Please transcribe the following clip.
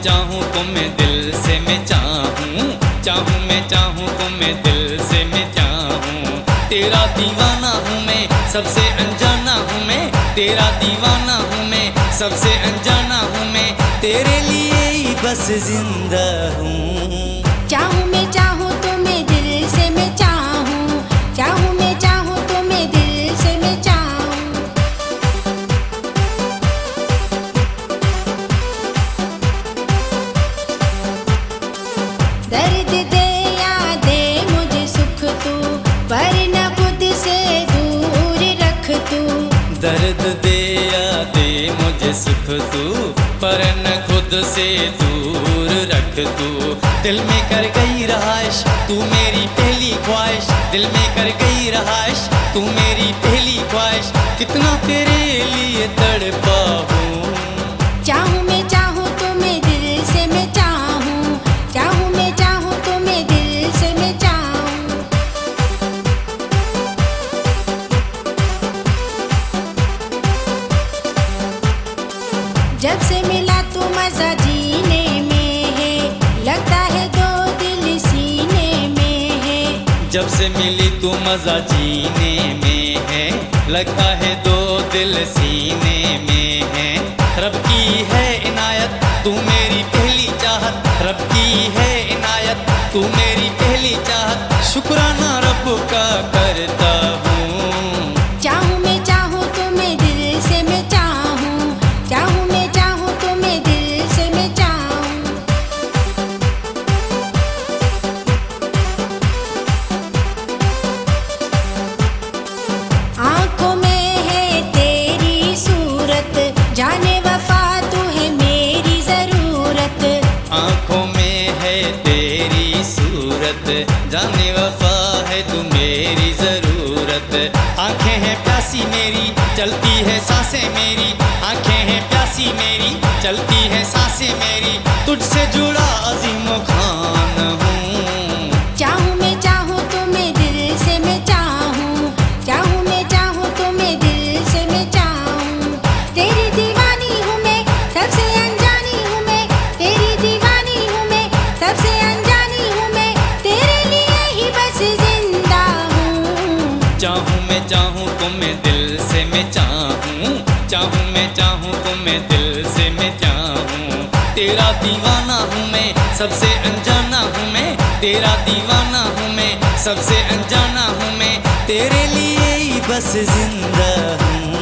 चाहूँ तो मैं दिल से मैं चाहूँ, चाहूँ मैं चाहूँ तो मैं दिल से मैं चाहूँ। तेरा दीवाना हूँ मैं, सबसे अनजाना हूँ मैं, तेरा दीवाना हूँ मैं, सबसे अनजाना हूँ मैं, तेरे लिए ही बस जिंदा हूँ। चाहूँ मैं चाहूँ तो मैं दिल से मैं चाहूँ, चाहूँ मैं चाहूँ तो मैं दिल से मैं चाहूँ। दर्द दे या दे मुझे सुख तू, पर न खुद से दूर रख तू। दर्द दे या दे मुझे सुख तू, पर न खुद से दूर रख तू। दिल में कर गई रहाइश तू मेरी पहली ख्वाहिश, दिल में कर गई रहाइश तू मेरी पहली ख्वाहिश, कितना तेरे लिए तड़पा हूँ। चाहूँ मैं चाहूँ तो मैं दिल से मैं चाहूँ, चाहूँ मैं चाहूँ तो मैं दिल से मैं चाहूँ। जब से मिला तू मजा जीने में है, लगता है दो दिल सीने में है। जब से मिली तू मजा जीने में है, लगता है दो दिल सीने में है। रब की है इनायत तू मेरी पहली चाहत, रब की है इनायत तू मेरी पहली चाहत, शुक्राना रब का करता हूँ। चाहूँ मैं चाहूँ तो मैं दिल से मैं चाहूँ, चाहूँ मैं चाहूँ तो मैं दिल से मैं चाहूँ। आँखों में है तेरी सूरत, जाने वफा तू है मेरी ज़रूरत। आँखों में है तेरी सूरत, जाने वफा है तू मेरी ज़रूरत। आँखें हैं प्यासी मेरी, चलती है सांसें मेरी, आँखें हैं प्यासी मेरी, चलती है सांसें मेरी, तुझसे जुड़ा अजीम खान हूँ। चाहूँ मैं चाहूँ तो मैं दिल से मैं चाहूँ, चाहूँ मैं चाहूँ तो मैं दिल से मैं चाहूँ। तेरी दीवानी हूँ मैं, सबसे अनजानी हूँ मैं, तेरी दीवानी हूँ मैं, सबसे अनजानी हूँ मैं, तेरे लिए ही बस जिंदा हूँ। चाहूँ मैं चाहूँ तो मैं दिल से मैं चाहूँ, चाहूँ मैं चाहूँ तो मैं दिल से मैं चाहूँ। तेरा दीवाना हूँ मैं, सबसे अनजाना हूँ मैं, तेरा दीवाना हूँ मैं, सबसे अनजाना हूँ मैं, तेरे लिए ही बस जिंदा हूँ।